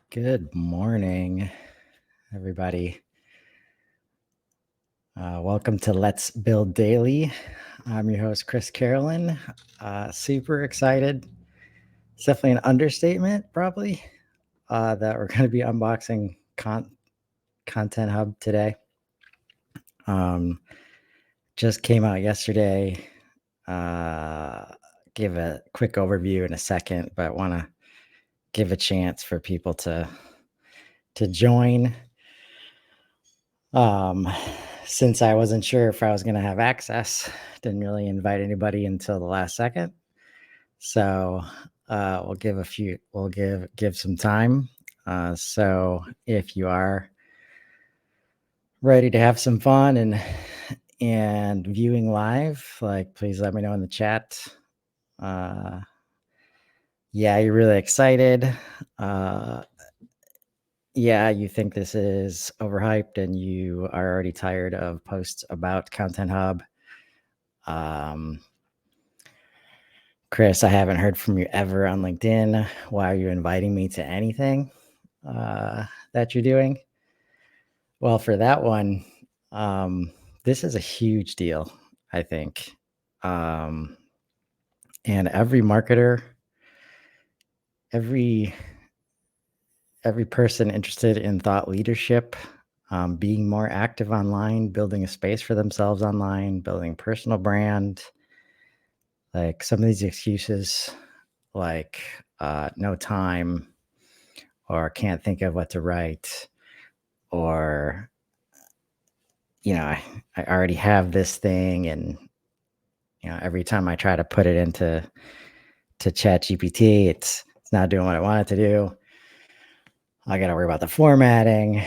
Good morning, everybody. Welcome to Let's Build Daily. I'm your host, Chris Carolan. Super excited. It's definitely an understatement, probably, that we're going to be unboxing Content Hub today. Just came out yesterday. Give a quick overview in a second, but want to give a chance for people to join. Since I wasn't sure if I was going to have access, didn't really invite anybody until the last second. So we'll give some time. So if you are ready to have some fun and viewing live, please let me know in the chat. Yeah, you're really excited. Yeah, you think this is overhyped and you are already tired of posts about Content Hub. Chris, I haven't heard from you ever on LinkedIn. Why are you inviting me to anything that you're doing? Well, for that one, this is a huge deal, I think. And every marketer, every person interested in thought leadership, being more active online, building a space for themselves online, building personal brand, like some of these excuses, like no time, or can't think of what to write, or I already have this thing, and every time I try to put it into chat GPT, it's not doing what I want it to do. I got to worry about the formatting,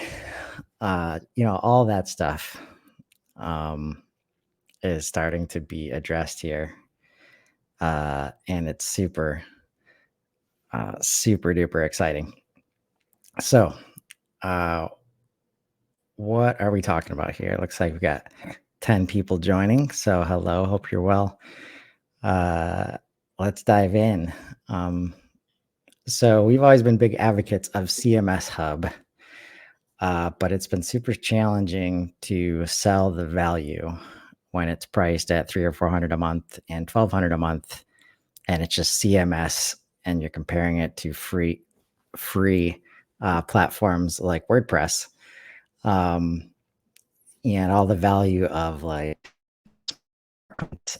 all that stuff is starting to be addressed here, and it's super duper exciting. So what are we talking about here? It looks like we've got 10 people joining. So hello, hope you're well. Let's dive in. So we've always been big advocates of CMS Hub, but it's been super challenging to sell the value when it's priced at $300 or $400 a month and $1,200 a month, and it's just CMS, and you're comparing it to free platforms like WordPress. And all the value of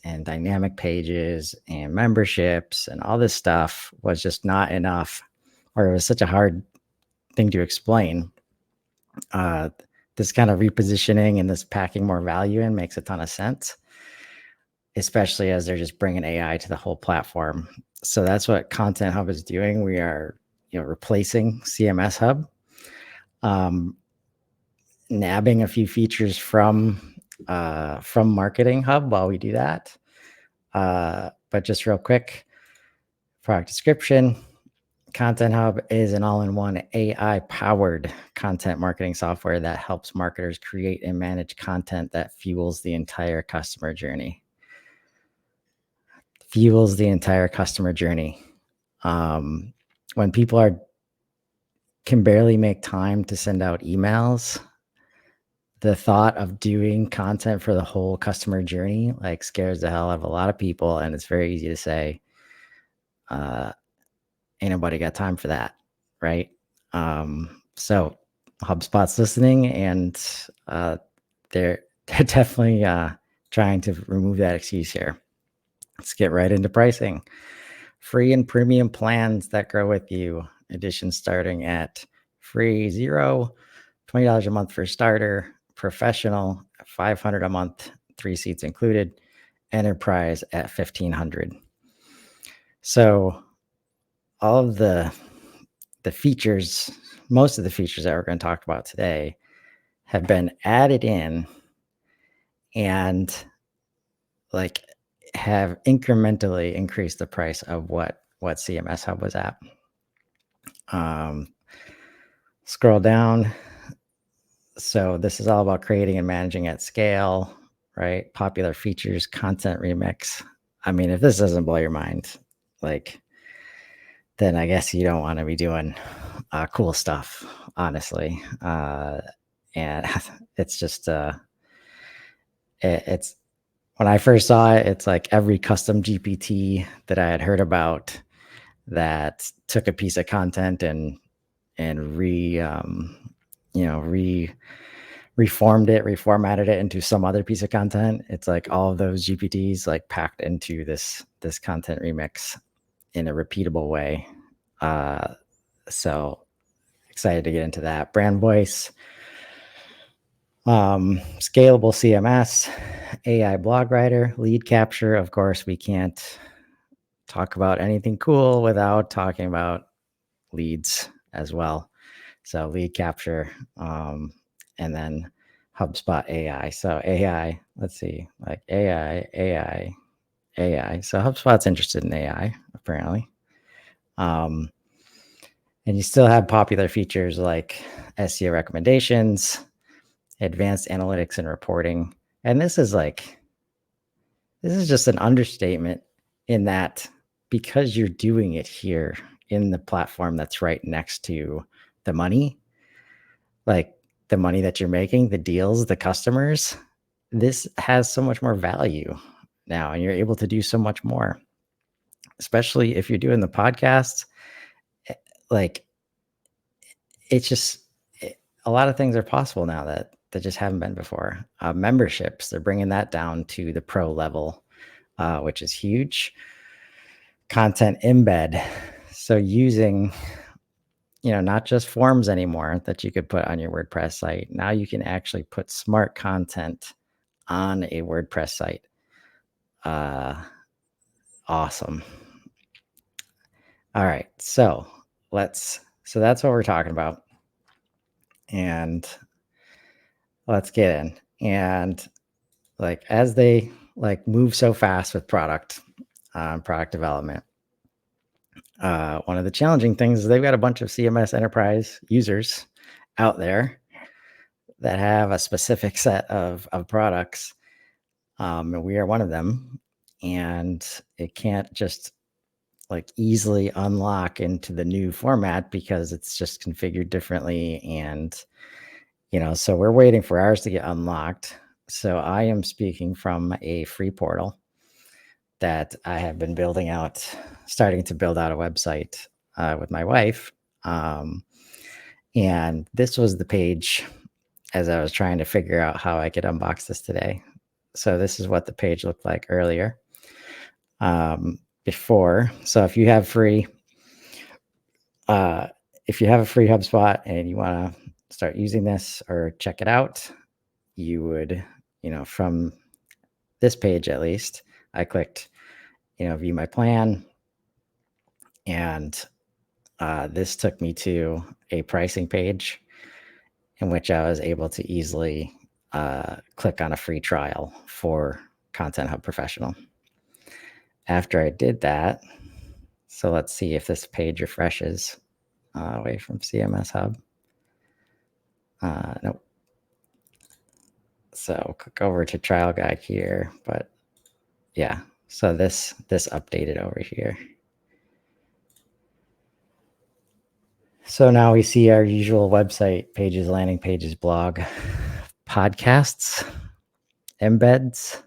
and dynamic pages and memberships and all this stuff was just not enough, or it was such a hard thing to explain. This kind of repositioning and this packing more value in makes a ton of sense, especially as they're just bringing AI to the whole platform. So that's what Content Hub is doing. We are replacing CMS Hub, nabbing a few features from Marketing Hub while we do that. But just real quick, product description. Content Hub is an all-in-one AI-powered content marketing software that helps marketers create and manage content that fuels the entire customer journey. When people can barely make time to send out emails, the thought of doing content for the whole customer journey scares the hell out of a lot of people, and it's very easy to say, ain't nobody got time for that, right? So HubSpot's listening, and they're definitely trying to remove that excuse here. Let's get right into pricing. Free and premium plans that grow with you. Edition starting at free $0, $20 a month for starter. Professional, $500 a month, 3 seats included. Enterprise at $1,500. So all of the features, most of the features that we're going to talk about today have been added in and have incrementally increased the price of what CMS Hub was at. Scroll down. So this is all about creating and managing at scale, right? Popular features, content remix. I mean, if this doesn't blow your mind, then I guess you don't want to be doing cool stuff, honestly. And it's just it's when I first saw it, it's like every custom GPT that I had heard about that took a piece of content and reformatted it into some other piece of content. It's like all of those GPTs like packed into this content remix in a repeatable way. So excited to get into that. Brand voice, scalable CMS, AI blog writer, lead capture. Of course, we can't talk about anything cool without talking about leads as well. So lead capture, and then HubSpot AI. So AI, let's see, like AI. So HubSpot's interested in AI apparently. And you still have popular features like SEO recommendations, advanced analytics and reporting. And this is just an understatement in that because you're doing it here in the platform that's right next to the money, like the money that you're making, the deals, the customers, this has so much more value now, and you're able to do so much more, especially if you're doing the podcast. Like it's just a lot of things are possible now that just haven't been before. Memberships, they're bringing that down to the pro level, which is huge. Content embed, so using not just forms anymore that you could put on your WordPress site. Now you can actually put smart content on a WordPress site. Awesome. All right, so that's what we're talking about, and let's get in. And like as they like move so fast with product development, one of the challenging things is they've got a bunch of CMS enterprise users out there that have a specific set of products, and we are one of them, and it can't just like easily unlock into the new format because it's just configured differently. And so we're waiting for ours to get unlocked. So I am speaking from a free portal that I have been starting to build out a website with my wife. And this was the page as I was trying to figure out how I could unbox this today. So this is what the page looked like earlier. Before. So if you have a free HubSpot and you want to start using this or check it out, you would, from this page at least, I clicked, view my plan, and this took me to a pricing page in which I was able to easily click on a free trial for Content Hub Professional. After I did that, so let's see if this page refreshes away from CMS Hub. Nope. So click over to trial guide here, but yeah, so this updated over here. So now we see our usual website pages, landing pages, blog, podcasts, embeds,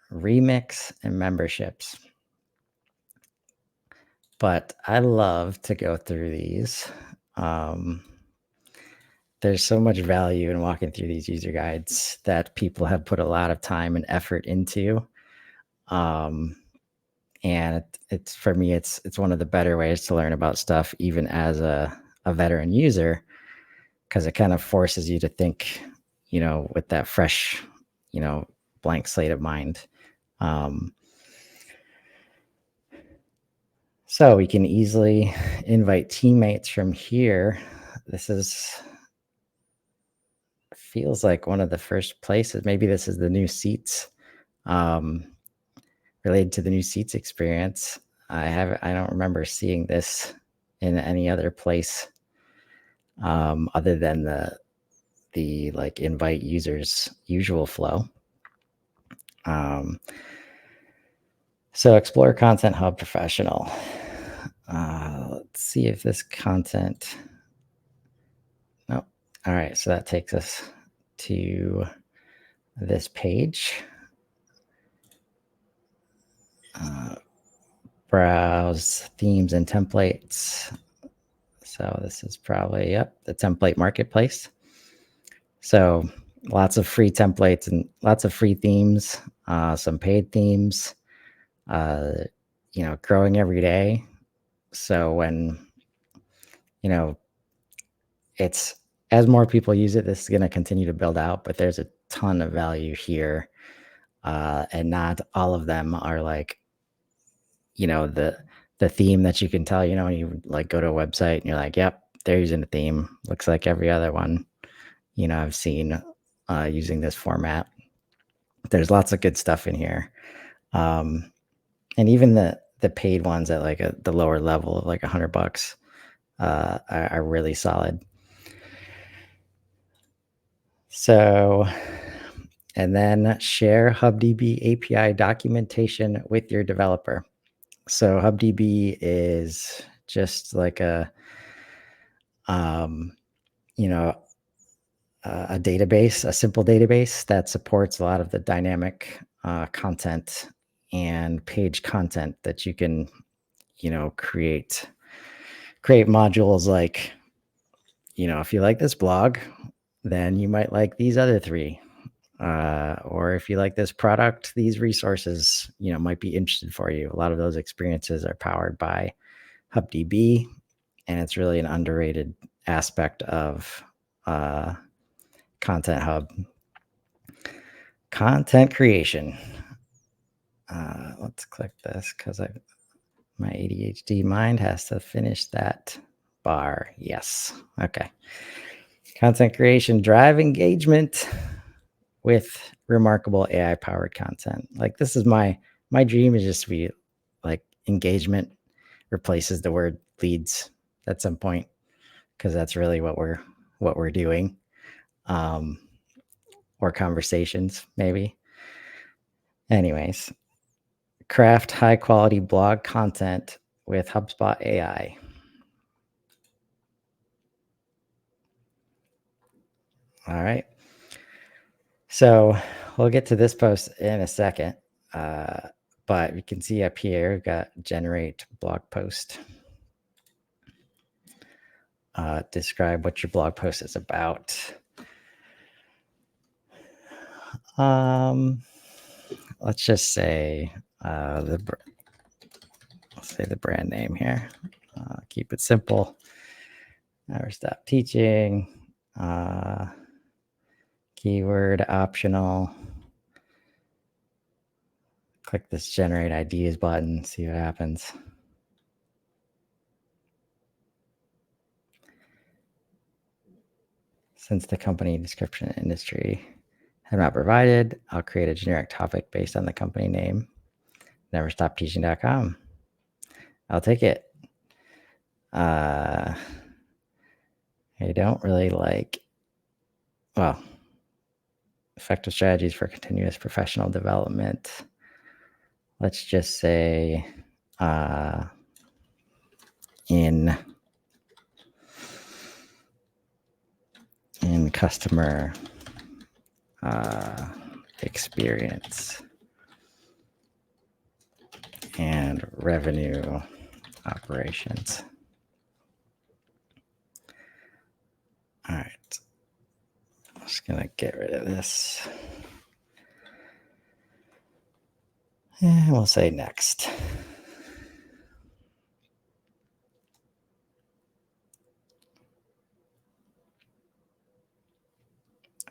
remix, and memberships. But I love to go through these. There's so much value in walking through these user guides that people have put a lot of time and effort into. And it's for me, it's one of the better ways to learn about stuff, even as a veteran user, because it kind of forces you to think, with that fresh, blank slate of mind. So we can easily invite teammates from here. This feels like one of the first places. Maybe this is the new seats, related to the new seats experience. I don't remember seeing this in any other place, other than the like invite users usual flow. So explore Content Hub Professional. Let's let's see if this content. No. All right. So that takes us to this page. Browse themes and templates. So this is probably, the template marketplace. So lots of free templates and lots of free themes, some paid themes, growing every day. So when, it's as more people use it, this is going to continue to build out, but there's a ton of value here. And not all of them are like, the theme that you can tell, you like go to a website and you're like, yep, they're using a theme. Looks like every other one, I've seen using this format. There's lots of good stuff in here. And even the paid ones at like the lower level of like $100 are really solid. So, and then share HubDB API documentation with your developer. So HubDB is just like a database, a simple database that supports a lot of the dynamic content and page content that you can, create modules like, if you like this blog, then you might like these other three. Or if you like this product, these resources, might be interested for you. A lot of those experiences are powered by HubDB, and it's really an underrated aspect of Content Hub. Content creation. Let's click this because my ADHD mind has to finish that bar. Yes. Okay. Content creation, drive engagement with remarkable AI powered content. Like this is my dream is just to be like engagement replaces the word leads at some point, because that's really what we're doing. Or conversations maybe. Anyways, craft high quality blog content with HubSpot AI. All right. So we'll get to this post in a second. But you can see up here, we've got generate blog post. Describe what your blog post is about. Let's just say let's say the brand name here. Keep it simple. Never stop teaching. Keyword optional. Click this generate ideas button, see what happens. Since the company description and industry have not provided, I'll create a generic topic based on the company name. Neverstopteaching.com. I'll take it. I don't really like, effective strategies for continuous professional development. Let's just say in customer experience and revenue operations. All right. I'm just going to get rid of this. And we'll say next.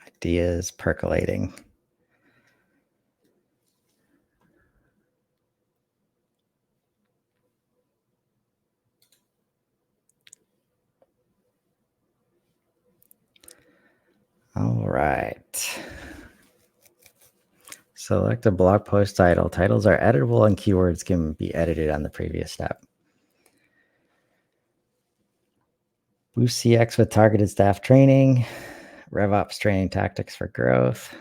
Ideas percolating. All right. Select a blog post title. Titles are editable and keywords can be edited on the previous step. Boost CX with targeted staff training. RevOps training tactics for growth.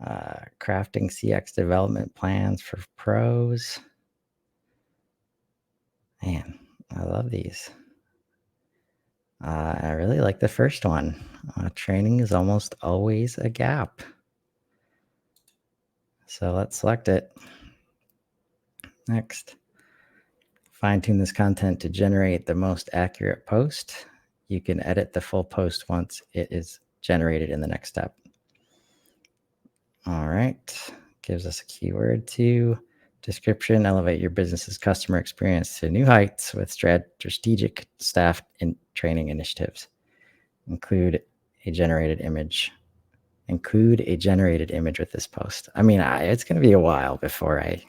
Crafting CX development plans for pros. Man, I love these. I really like the first one. Training is almost always a gap. So let's select it. Next. Fine tune this content to generate the most accurate post. You can edit the full post once it is generated in the next step. All right. Gives us a keyword to description. Elevate your business's customer experience to new heights with strategic staff and training initiatives. Include a generated image. Include a generated image with this post. I mean, it's going to be a while before I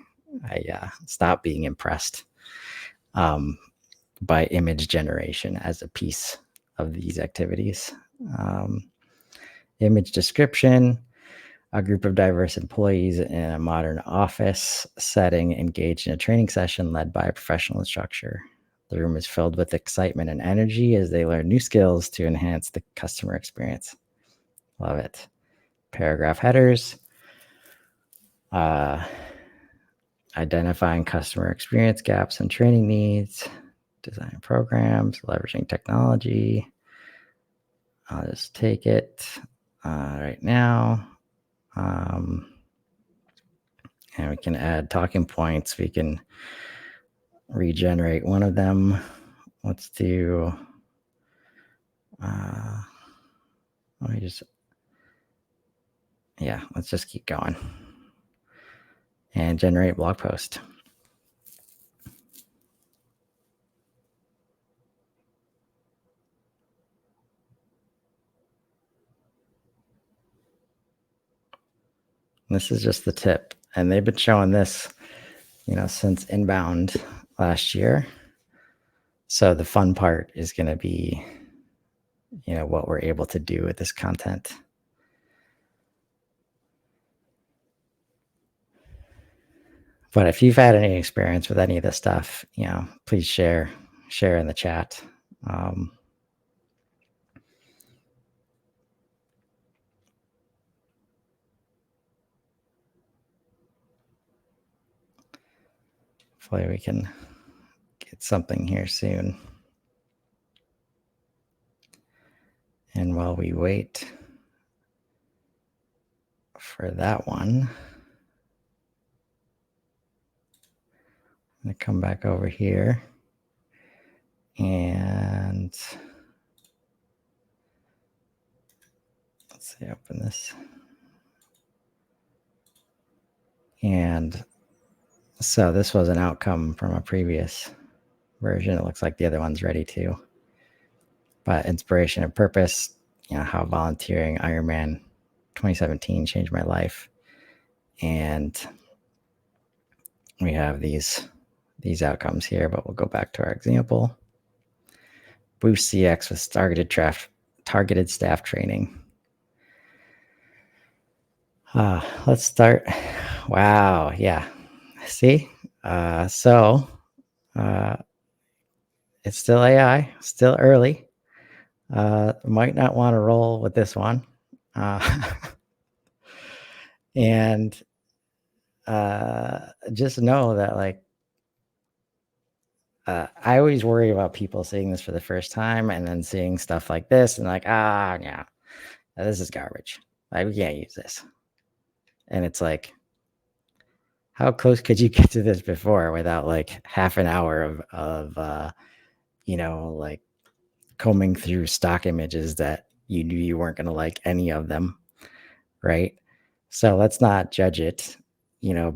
stop being impressed by image generation as a piece of these activities. Image description. A group of diverse employees in a modern office setting engaged in a training session led by a professional instructor. The room is filled with excitement and energy as they learn new skills to enhance the customer experience. Love it. Paragraph headers. Identifying customer experience gaps and training needs. Design programs, leveraging technology. I'll just take it right now. And we can add talking points. We can regenerate one of them. Let's do, let's just keep going and generate blog post. This is just the tip. And they've been showing this, since inbound last year. So the fun part is going to be, what we're able to do with this content. But if you've had any experience with any of this stuff, please share in the chat. Hopefully we can get something here soon. And while we wait for that one, I'm going to come back over here and let's see, open this. And so this was an outcome from a previous version. It looks like the other one's ready too. But inspiration and purpose, how volunteering Ironman 2017 changed my life. And we have these outcomes here, but we'll go back to our example. Boost CX with targeted staff training. Let's start. Wow. Yeah. See? So it's still AI, still early. Might not want to roll with this one. And just know that I always worry about people seeing this for the first time and then seeing stuff like this and yeah, this is garbage. We can't use this. And it's like, how close could you get to this before without half an hour of combing through stock images that you knew you weren't going to like any of them, right? So let's not judge it,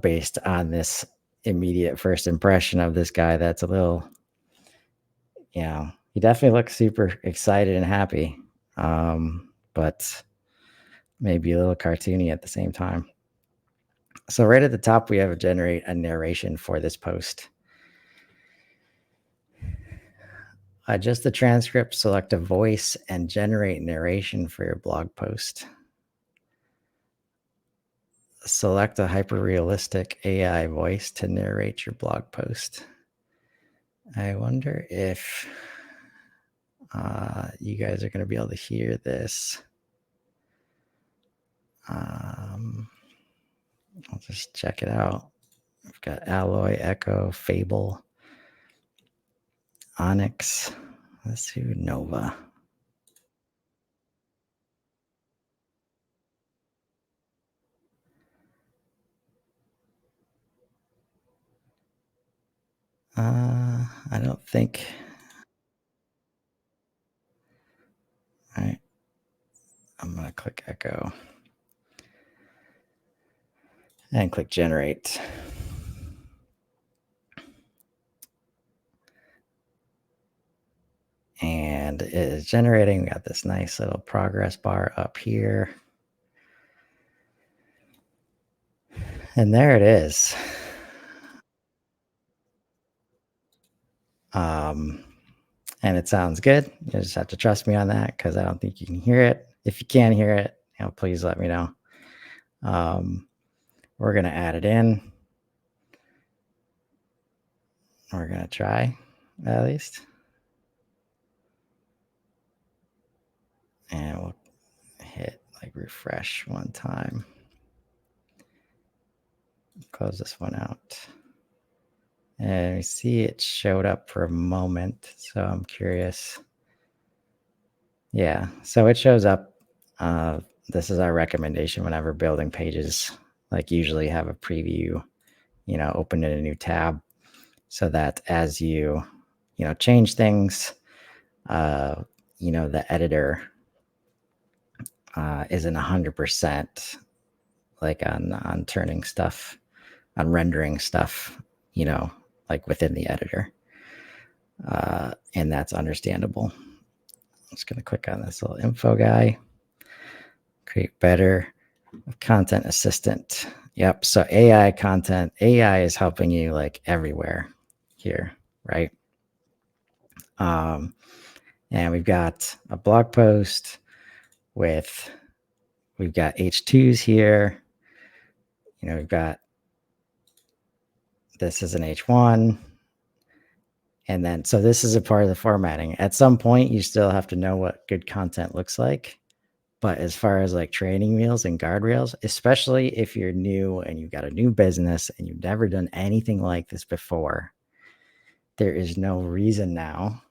based on this immediate first impression of this guy that's a little, he definitely looks super excited and happy, but maybe a little cartoony at the same time. So right at the top, we have generate a narration for this post. Adjust the transcript, select a voice, and generate narration for your blog post. Select a hyper-realistic AI voice to narrate your blog post. I wonder if you guys are going to be able to hear this. I'll just check it out. We've got Alloy, Echo, Fable. Onyx. Let's do Nova. I don't think. All right. I'm going to click Echo and click Generate. And it is generating. We got this nice little progress bar up here. And there it is. And it sounds good. You just have to trust me on that because I don't think you can hear it. If you can hear it, please let me know. We're going to add it in. We're going to try at least. And we'll hit like refresh one time. Close this one out. And we see it showed up for a moment. So I'm curious. Yeah, so it shows up. This is our recommendation whenever building pages, like usually have a preview, open in a new tab so that as you change things, the editor isn't 100% like on turning stuff, on rendering stuff, like within the editor. And that's understandable. I'm just going to click on this little info guy. Create better content assistant. Yep. So AI content, AI is helping you like everywhere here, right? And we've got a blog post we've got H2s here. We've got, this is an H1. And then, so this is a part of the formatting. At some point, you still have to know what good content looks like. But as far as like training wheels and guardrails, especially if you're new and you've got a new business and you've never done anything like this before, there is no reason now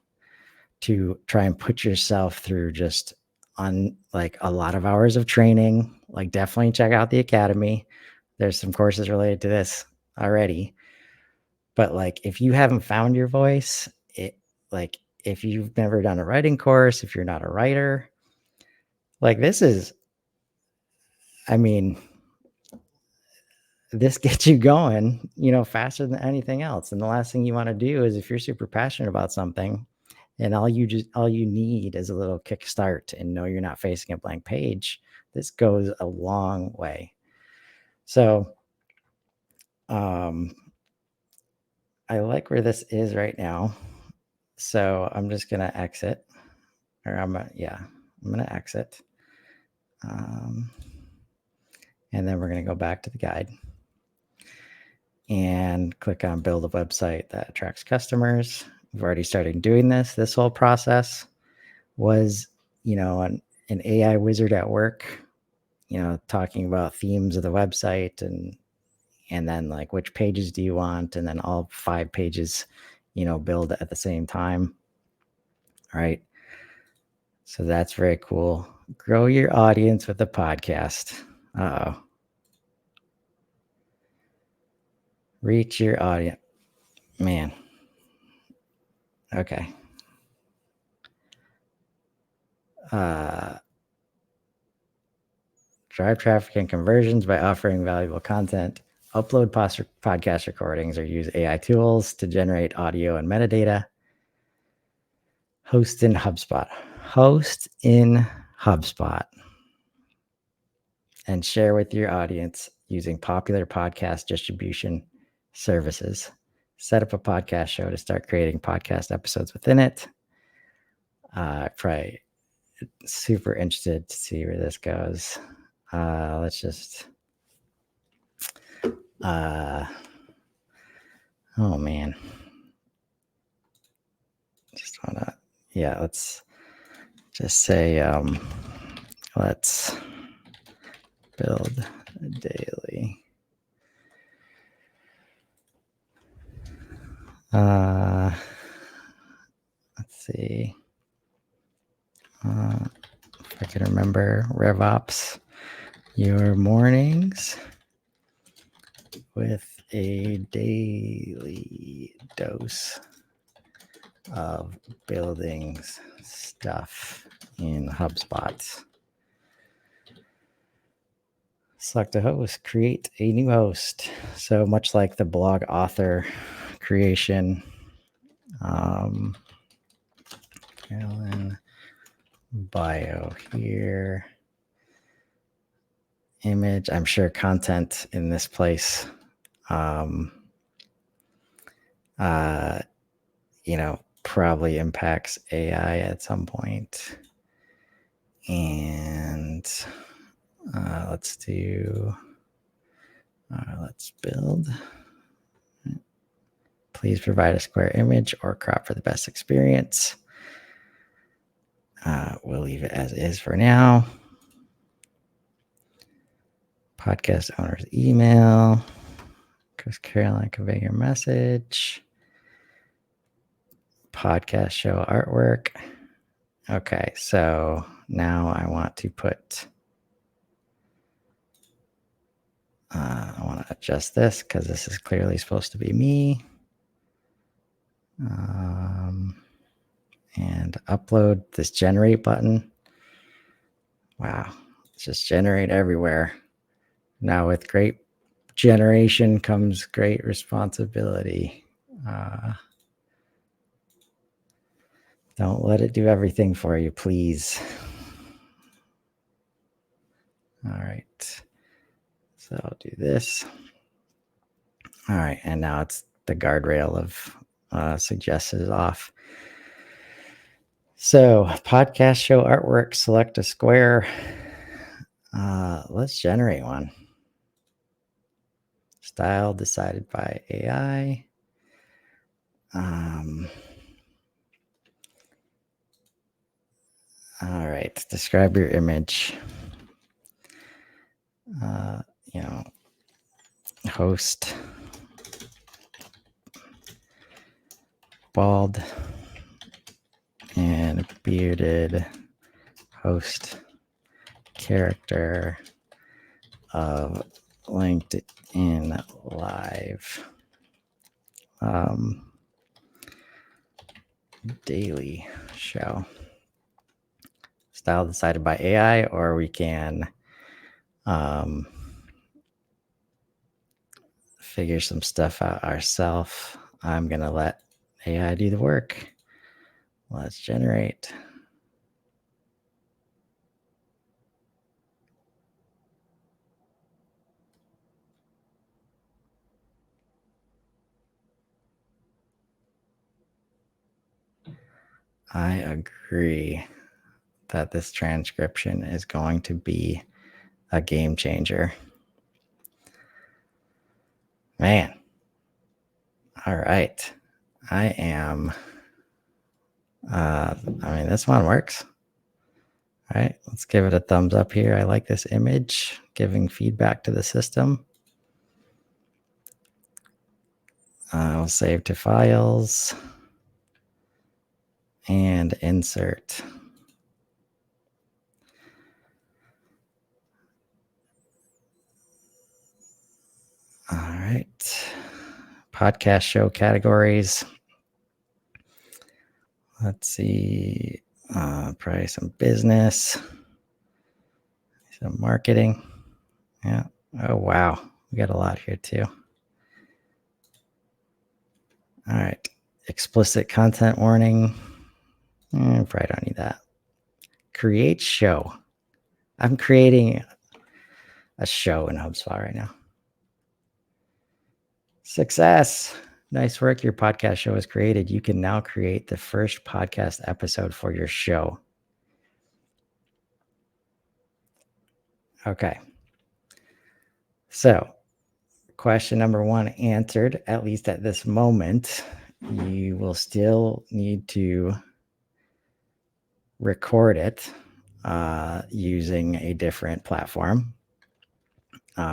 to try and put yourself through just on like a lot of hours of training. Like definitely check out the academy. There's some courses related to this already. But like if you haven't found your voice, if you've never done a writing course, if you're not a writer, like this gets you going, faster than anything else. And the last thing you want to do is if you're super passionate about something and all you need is a little kickstart and know you're not facing a blank page, this goes a long way. So, I like where this is right now. So I'm just going to exit, or I'm going to exit. And then we're going to go back to the guide and click on build a website that attracts customers. We've already started doing this. This whole process was, an AI wizard at work, talking about themes of the website and then like which pages do you want, and then all 5 pages, build at the same time. All right. So that's very cool. Grow your audience with a podcast. Uh-oh. Reach your audience. Man. Okay. Drive traffic and conversions by offering valuable content. Upload podcast recordings or use AI tools to generate audio and metadata. Host in HubSpot. And share with your audience using popular podcast distribution services. Set up a podcast show to start creating podcast episodes within it. Probably super interested to see where this goes. Let's just, oh man. Just wanna, let's just say, let's build daily. see. If I can remember, RevOps, your mornings with a daily dose of building stuff in HubSpot. Select a host, create a new host. So much like the blog author creation, Carolan bio here. Image, I'm sure content in this place, probably impacts AI at some point. And let's build. Please provide a square image or crop for the best experience. We'll leave it as is for now. Podcast owner's email. Chris Carolan, convey your message. Podcast show artwork. Okay, so now I want to put, I want to adjust this because this is clearly supposed to be me. And upload this generate button. Wow, it's just generate everywhere. Now with great generation comes great responsibility. Don't let it do everything for you, please. All right, so I'll do this. All right, and now it's the guardrail of suggested is off. So podcast show artwork, select a square. Let's generate one. Style decided by AI. All right, describe your image. Host, bald and bearded host character of LinkedIn Live. Daily show. Style decided by AI, or we can figure some stuff out ourselves. I'm going to let AI do the work. Let's generate. I agree that this transcription is going to be a game changer. Man. All right. I am, this one works. All right. Let's give it a thumbs up here. I like this image, giving feedback to the system. I'll save to files and insert. All right. Podcast show categories. Let's see. Probably some business, some marketing. Yeah. Oh, wow. We got a lot here too. All right. Explicit content warning. Probably don't need that. Create show. I'm creating a show in HubSpot right now. Success. Nice work. Your podcast show is created. You can now create the first podcast episode for your show. Okay. So, question number 1 answered, at least at this moment. You will still need to record it using a different platform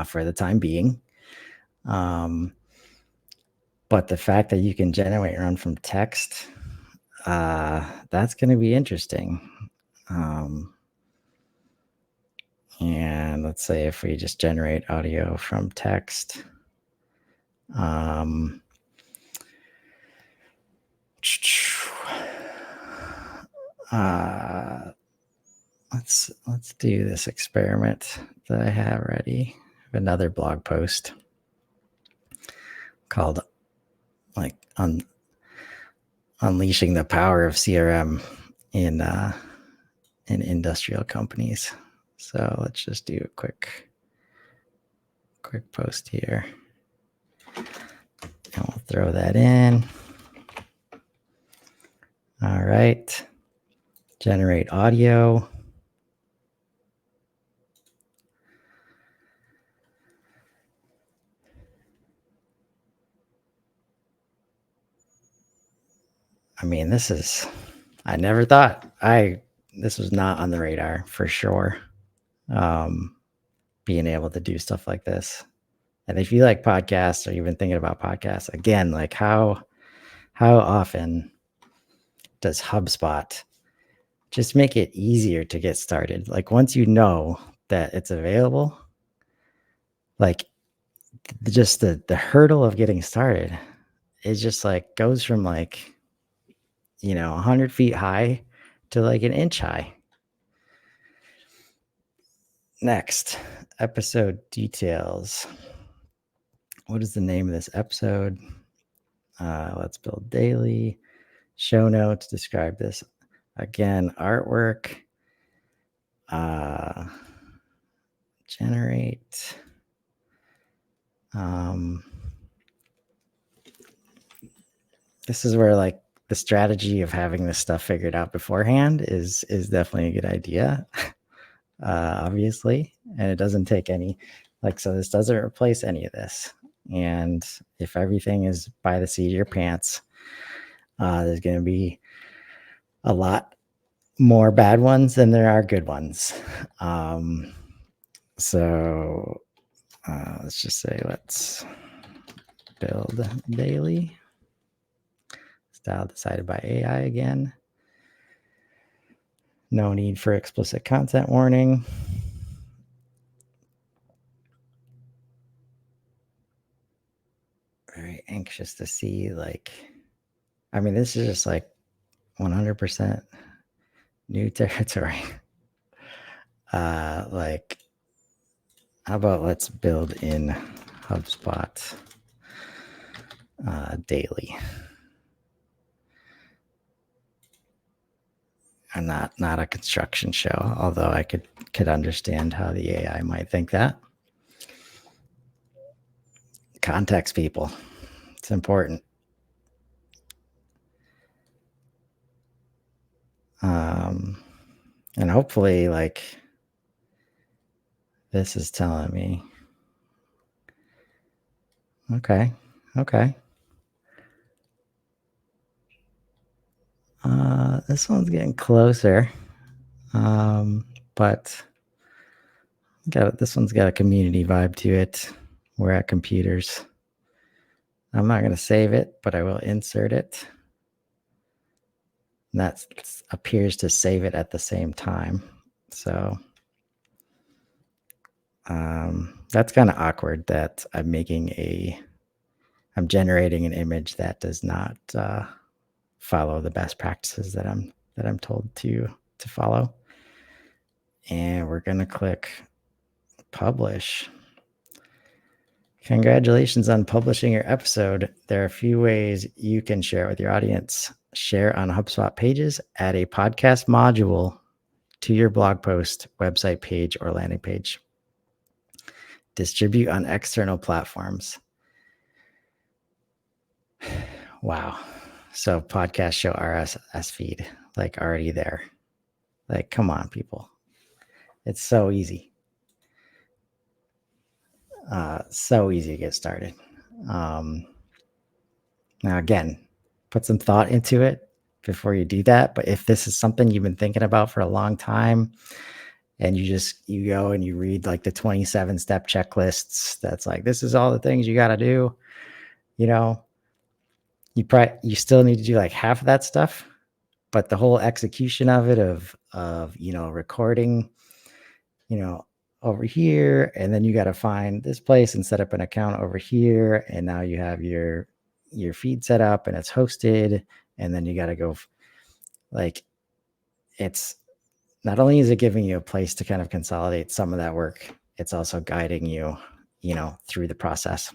for the time being. But the fact that you can generate and run from text That's going to be interesting. And let's say if we just generate audio from text, let's do this experiment that I have ready. I have another blog post called like unleashing the power of CRM in industrial companies. So let's just do a quick post here. And we'll throw that in. All right. Generate audio. I mean, I never thought this was not on the radar for sure. Being able to do stuff like this. And if you like podcasts or even thinking about podcasts, again, like how often does HubSpot just make it easier to get started? Like once you know that it's available, like just the hurdle of getting started is just like goes from like, 100 feet high to like an inch high. Next, episode details. What is the name of this episode? Let's build daily. Show notes, describe this. Again, artwork. Generate. This is where like the strategy of having this stuff figured out beforehand is definitely a good idea. Obviously, and it doesn't take any, so this doesn't replace any of this. And if everything is by the seat of your pants, there's going to be a lot more bad ones than there are good ones. So let's just say, let's build daily. Style decided by AI again. No need for explicit content warning. Very anxious to see, this is just 100% new territory. How about let's build in HubSpot daily. I'm not a construction show, although I could understand how the AI might think that. Context, people. It's important. And hopefully, this is telling me. Okay. This one's getting closer. But this one's got a community vibe to it. We're at computers. I'm not going to save it, but I will insert it. And that appears to save it at the same time. So that's kind of awkward that I'm generating an image that does not follow the best practices that I'm told to follow. And we're going to click publish. Congratulations on publishing your episode. There are a few ways you can share it with your audience. Share on HubSpot pages, add a podcast module to your blog post, website page, or landing page. Distribute on external platforms. Wow. So podcast show RSS feed, already there. Come on, people. It's so easy. So easy to get started. Now, again, put some thought into it before you do that. But if this is something you've been thinking about for a long time, and you go and you read the 27-step checklists, that's this is all the things you got to do, you still need to do half of that stuff. but the whole execution of it of recording, over here, and then you got to find this place and set up an account over here, and now you have your feed set up and it's hosted, and then you got to go like, it's not only is it giving you a place to kind of consolidate some of that work, it's also guiding you, through the process.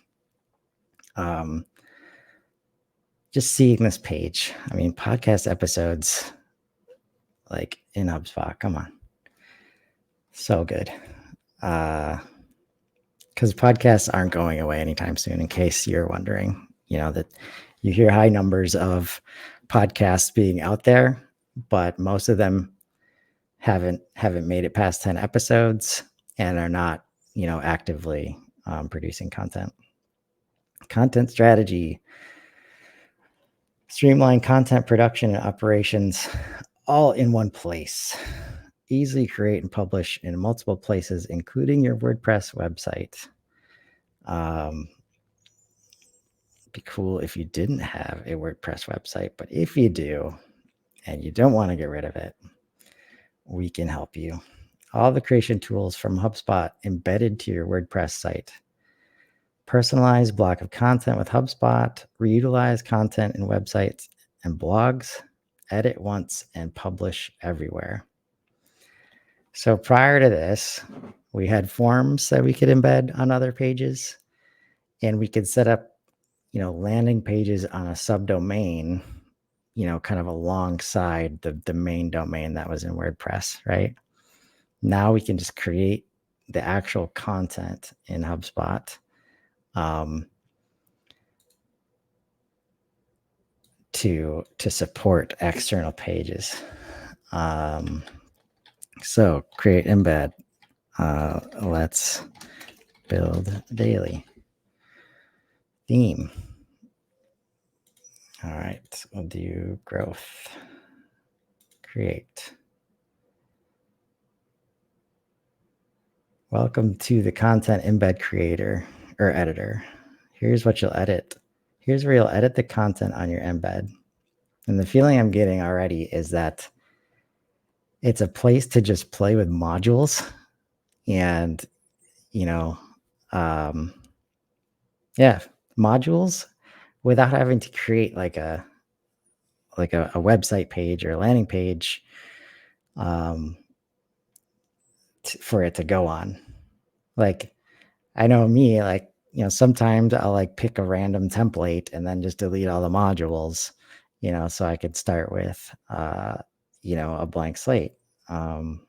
Just seeing this page, I mean, podcast episodes, like in HubSpot, come on, so good. Because podcasts aren't going away anytime soon, in case you're wondering, that you hear high numbers of podcasts being out there, but most of them haven't made it past 10 episodes and are not, actively producing content. Content strategy, streamline content production and operations all in one place. Easily create and publish in multiple places, including your WordPress website. Be cool if you didn't have a WordPress website, but if you do and you don't want to get rid of it, we can help you. All the creation tools from HubSpot embedded to your WordPress site. Personalized block of content with HubSpot. Reutilize content in websites and blogs. Edit once and publish everywhere. So prior to this, we had forms that we could embed on other pages, and we could set up, landing pages on a subdomain, kind of alongside the main domain that was in WordPress, right? Now we can just create the actual content in HubSpot. To support external pages. So create embed. Let's build daily theme. All right, we'll do growth. Create. Welcome to the content embed creator or editor. Here's what you'll edit. Here's where you'll edit the content on your embed. And the feeling I'm getting already is that it's a place to just play with modules and, modules without having to create like a website page or a landing page for it to go on. Like, I know me, like, sometimes I'll like pick a random template and then just delete all the modules, so I could start with, a blank slate, and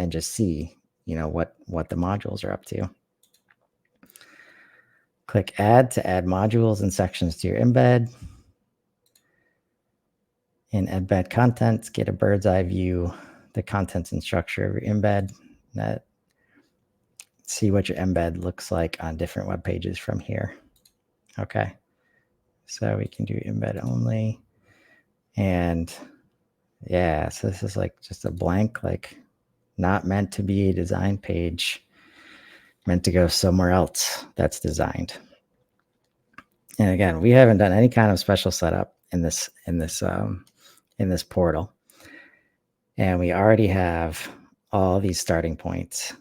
just see, what the modules are up to. Click add to add modules and sections to your embed. In embed contents, get a bird's eye view, the contents and structure of your embed. See what your embed looks like on different web pages from here. Okay, so we can do embed only. And yeah, so this is like just a blank, like not meant to be a design page, meant to go somewhere else that's designed. And again, we haven't done any kind of special setup in this portal. And we already have all these starting points.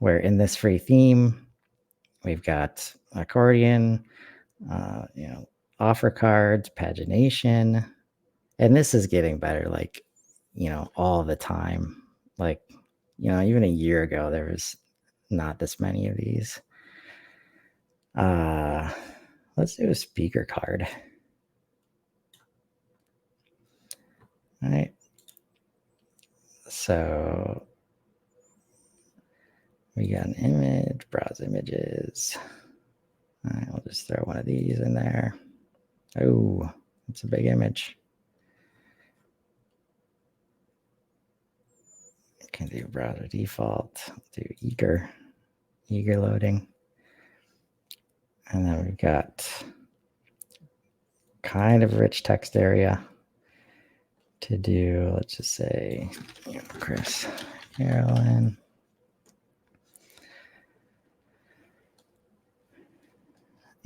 Where in this free theme, we've got accordion, offer cards, pagination, and this is getting better, like, all the time. Like, even a year ago, there was not this many of these. Let's do a speaker card. All right. So we got an image, browse images. All right, I'll just throw one of these in there. Oh, it's a big image. Can do browser default, do eager loading. And then we've got kind of rich text area to do, let's just say, Chris Carolan.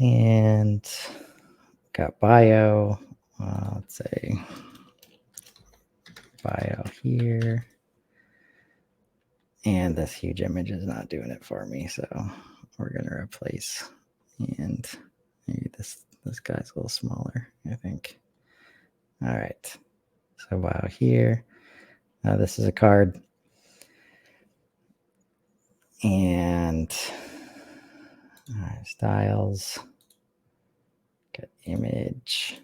And got bio, let's say bio here. And this huge image is not doing it for me, so we're going to replace. And maybe this guy's a little smaller, I think. All right. So bio here. This is a card. And styles. Get image.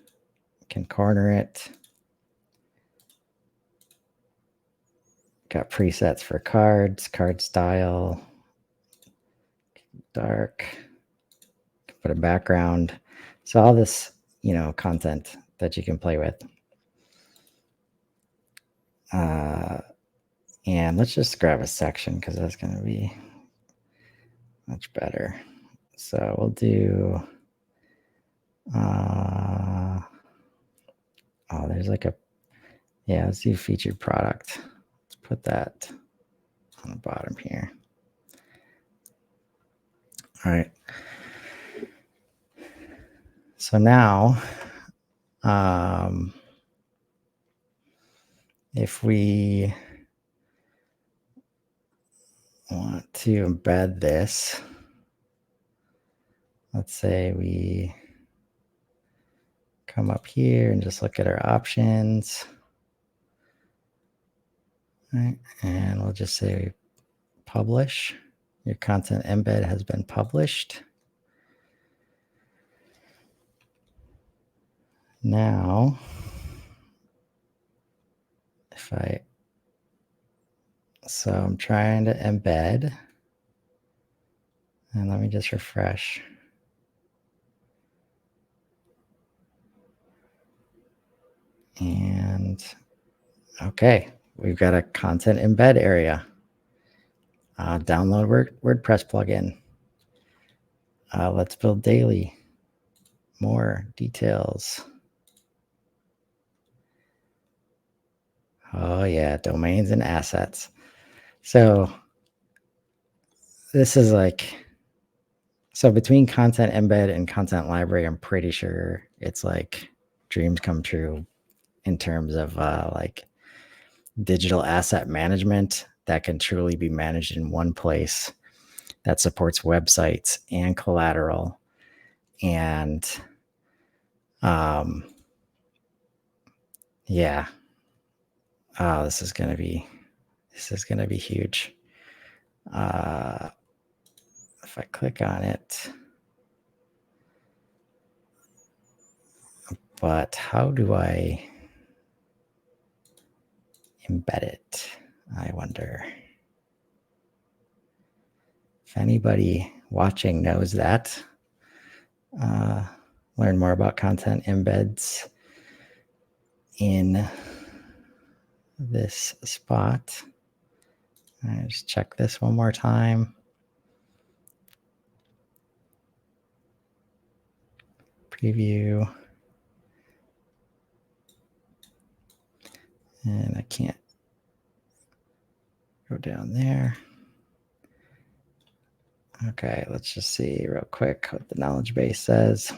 Can corner it. Got presets for cards, card style, dark, put a background. So all this, content that you can play with. And let's just grab a section because that's going to be much better. So we'll do, there's like let's do featured product. Let's put that on the bottom here. All right. So now, if we want to embed this, let's say we come up here and just look at our options. All right, and we'll just say publish. Your content embed has been published. Now, so I'm trying to embed, and let me just refresh. And okay, we've got a content embed area. Download WordPress plugin. Let's build daily. More details. Oh yeah, domains and assets. So this is so between content embed and content library, I'm pretty sure it's like dreams come true in terms of digital asset management that can truly be managed in one place that supports websites and collateral. And this is going to be huge. If I click on it, but how do I embed it? I wonder if anybody watching knows that. Learn more about content embeds in this spot. I just check this one more time. Preview. And I can't go down there. Okay, let's just see real quick what the knowledge base says.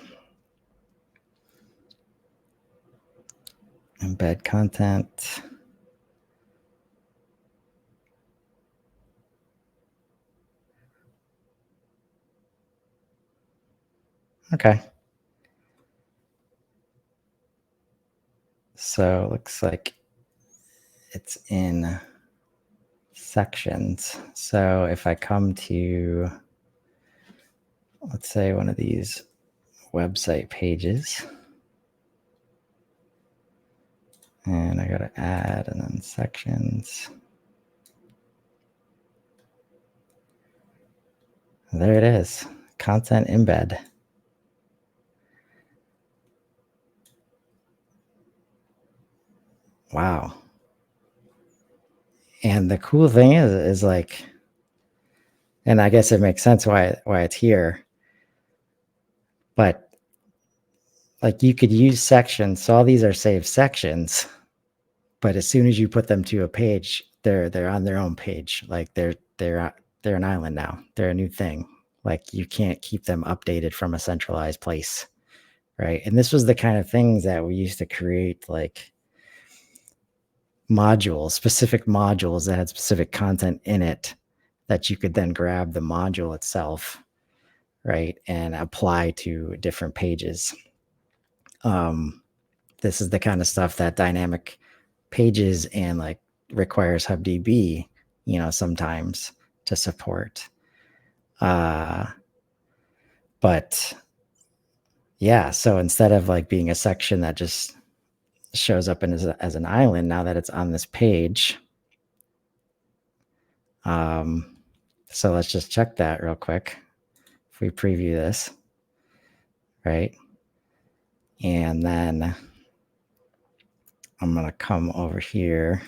Embed content. Okay. So it looks like it's in sections. So if I come to, let's say, one of these website pages, and I got to add and then sections. There it is, content embed. Wow. And the cool thing is like, and I guess it makes sense why it's here, but like you could use sections. So all these are saved sections, but as soon as you put them to a page, they're on their own page. Like they're an island now. They're a new thing. Like you can't keep them updated from a centralized place, right? And this was the kind of things that we used to create, like modules, specific modules that had specific content in it that you could then grab the module itself, right, and apply to different pages. This is the kind of stuff that dynamic pages and like requires HubDB, sometimes to support. But yeah, so instead of like being a section that just shows up as an island, now that it's on this page, so let's just check that real quick. If we preview this, right? And then I'm going to come over here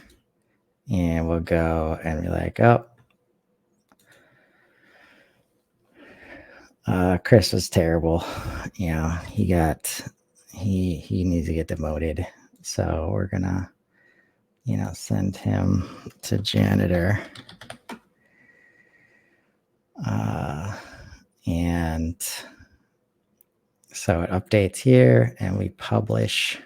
and we'll go and be like, oh, Chris was terrible. He needs to get demoted. So we're going to, send him to janitor. And so it updates here and we publish.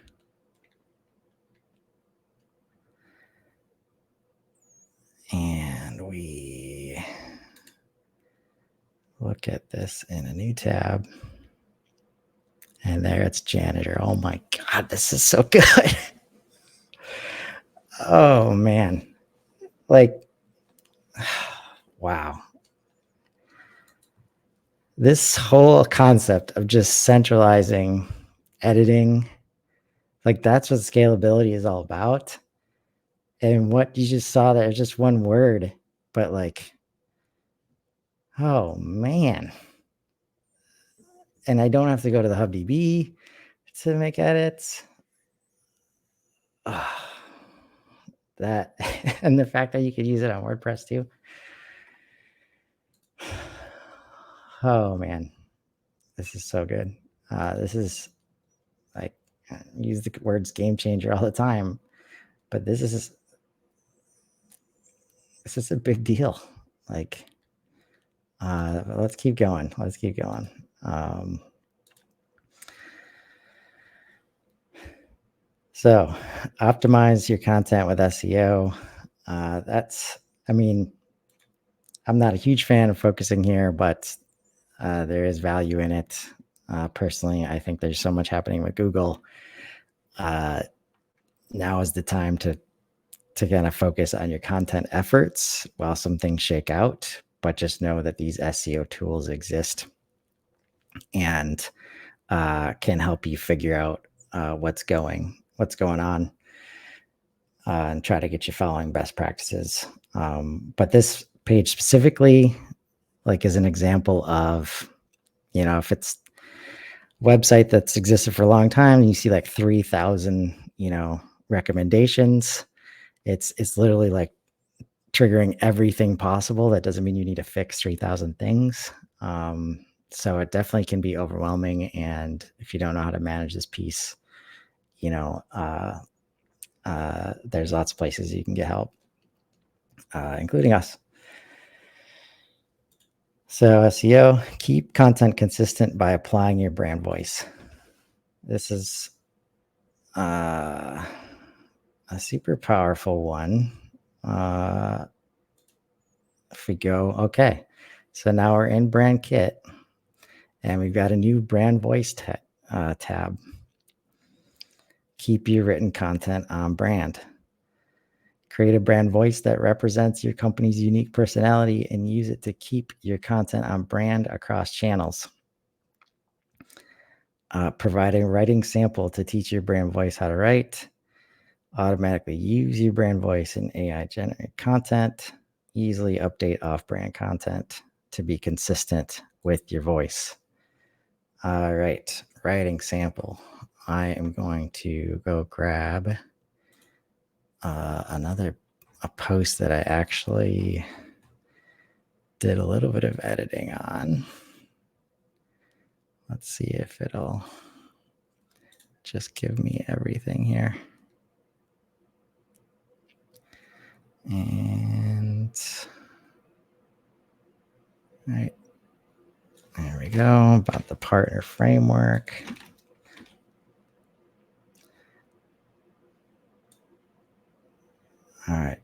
And we look at this in a new tab. And there it's janitor. Oh my God, this is so good. Oh man. Like, wow. This whole concept of just centralizing editing, like that's what scalability is all about. And what you just saw there is just one word, but like, oh man. And I don't have to go to the HubDB to make edits. That and the fact that you could use it on WordPress too. Oh man, this is so good. This is like, I use the words game changer all the time, but this is a big deal. Like, let's keep going. So optimize your content with SEO. I'm not a huge fan of focusing here, but there is value in it. Personally, I think there's so much happening with Google. Now is the time to kind of focus on your content efforts while some things shake out, but just know that these SEO tools exist and can help you figure out what's going on and try to get you following best practices. But this page specifically, like, is an example of, if it's a website that's existed for a long time and you see like 3,000, recommendations, it's literally like triggering everything possible. That doesn't mean you need to fix 3,000 things. So it definitely can be overwhelming. And if you don't know how to manage this piece, there's lots of places you can get help, including us. So SEO, keep content consistent by applying your brand voice. This is a super powerful one. If we go, okay, so now we're in brand kit and we've got a new brand voice tab. Keep your written content on brand. Create a brand voice that represents your company's unique personality and use it to keep your content on brand across channels. Provide a writing sample to teach your brand voice how to write. Automatically use your brand voice in AI generated content. Easily update off-brand content to be consistent with your voice. All right, writing sample. I am going to go grab a post that I actually did a little bit of editing on. Let's see if it'll just give me everything here. And all right, there we go, about the partner framework. All right.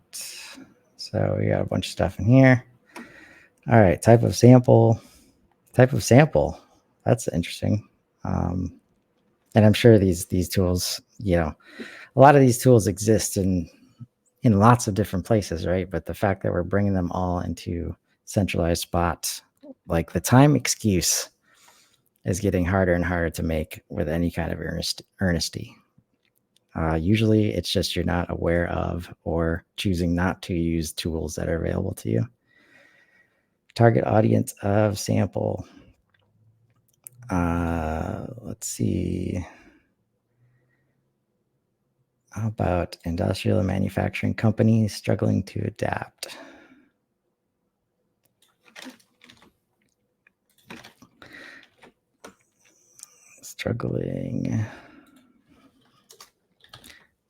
So we got a bunch of stuff in here. All right. Type of sample. That's interesting. And I'm sure these tools, a lot of these tools exist in lots of different places, right? But the fact that we're bringing them all into centralized spots, like the time excuse is getting harder and harder to make with any kind of earnesty. Usually it's just you're not aware of or choosing not to use tools that are available to you. Target audience of sample. Let's see. How about industrial and manufacturing companies struggling to adapt? Struggling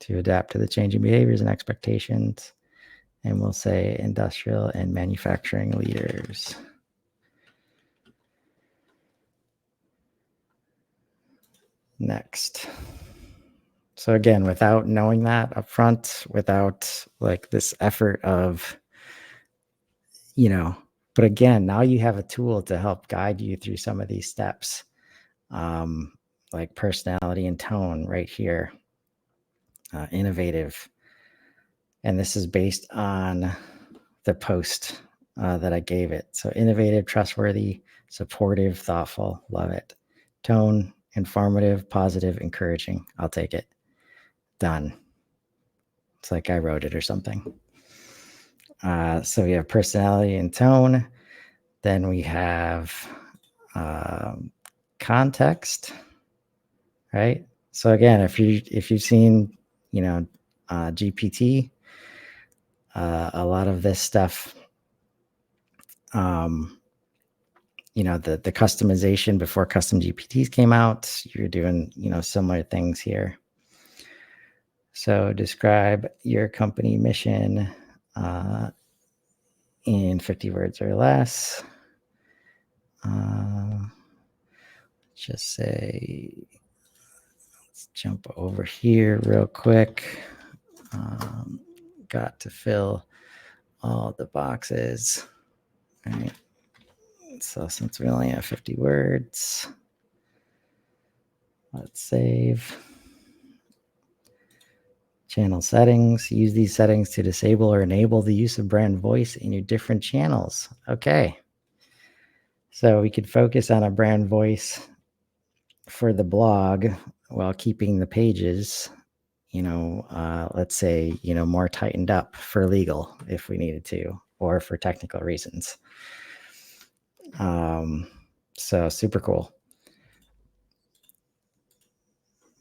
to adapt to the changing behaviors and expectations. And we'll say industrial and manufacturing leaders. Next. So again, without knowing that up front, without like this effort of, but again, now you have a tool to help guide you through some of these steps, like personality and tone right here, innovative. And this is based on the post that I gave it. So innovative, trustworthy, supportive, thoughtful, love it. Tone, informative, positive, encouraging. I'll take it. Done. It's like I wrote it or something. So we have personality and tone. Then we have context, right? So again, if you've seen, GPT, a lot of this stuff, the customization before custom GPTs came out, you're doing, similar things here. So describe your company mission in 50 words or less. Just say, let's jump over here real quick. Got to fill all the boxes, right? So since we only have 50 words, let's save. Channel settings. Use these settings to disable or enable the use of brand voice in your different channels. Okay. So we could focus on a brand voice for the blog while keeping the pages, let's say, more tightened up for legal if we needed to, or for technical reasons. So super cool.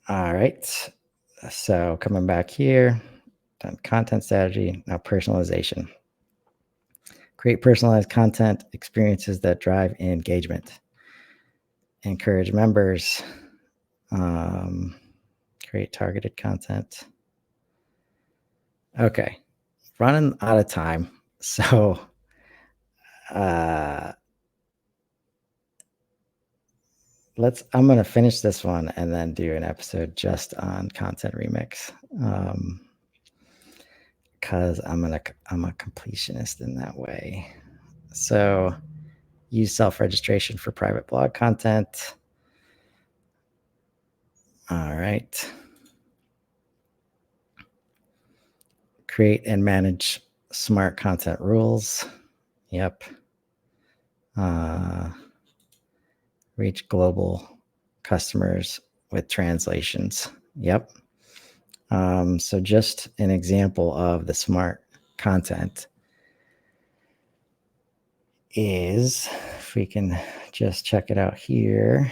All right. So coming back here, done content strategy, now personalization. Create personalized content experiences that drive engagement. Encourage members. Create targeted content. Okay. Running out of time. So I'm going to finish this one and then do an episode just on content remix. Because I'm a completionist in that way. So use self-registration for private blog content. All right. Create and manage smart content rules. Yep. Reach global customers with translations. Yep. So just an example of the smart content is, if we can just check it out here,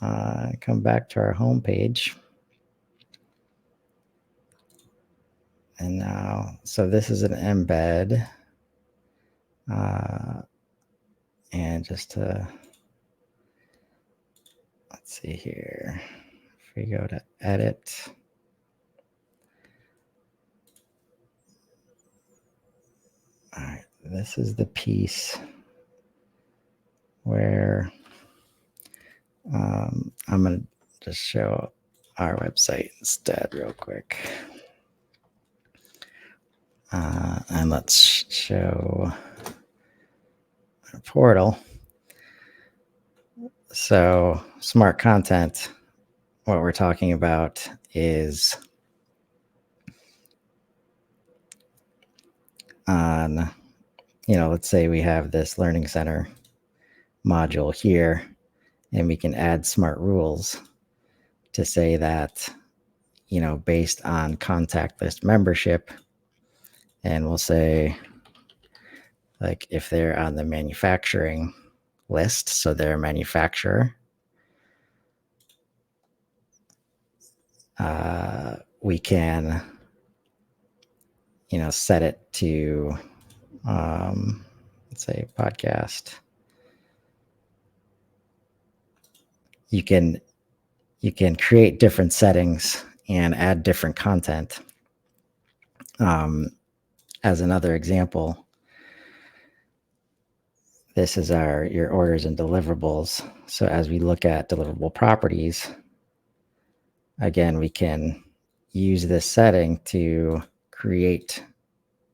come back to our home page. And now, so this is an embed. And just to, let's see here. If we go to edit. All right, this is the piece where I'm going to just show our website instead real quick. And let's show our portal. So smart content, what we're talking about is on, let's say we have this learning center module here, and we can add smart rules to say that, based on contact list membership, and we'll say, like, if they're on the manufacturing list, so they're a manufacturer, we can, set it to, let's say podcast. You can create different settings and add different content. As another example, this is your orders and deliverables. So as we look at deliverable properties, again, we can use this setting to create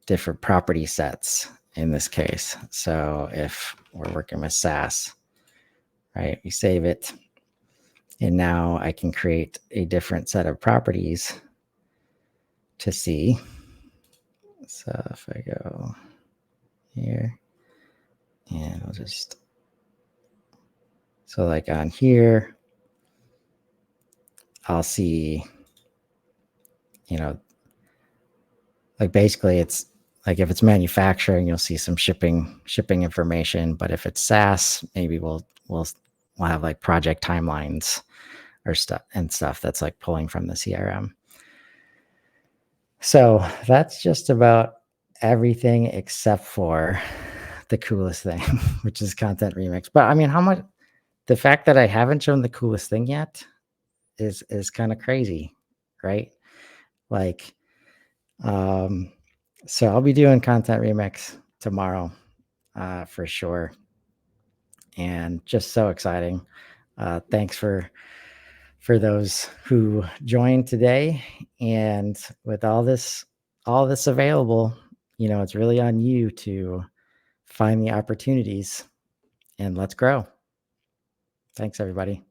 different property sets in this case. So if we're working with SaaS, right, we save it. And now I can create a different set of properties to see. So if I go here, and I'll just, so like on here, I'll see, like basically it's like if it's manufacturing, you'll see some shipping information. But if it's SaaS, maybe we'll have like project timelines or stuff that's like pulling from the CRM. So that's just about everything except for the coolest thing, which is Content Remix. But I mean, the fact that I haven't shown the coolest thing yet is kind of crazy, right? Like, so I'll be doing Content Remix tomorrow, for sure. And just so exciting. Thanks for those who joined today. And with all this available, it's really on you to find the opportunities, and let's grow. Thanks, everybody.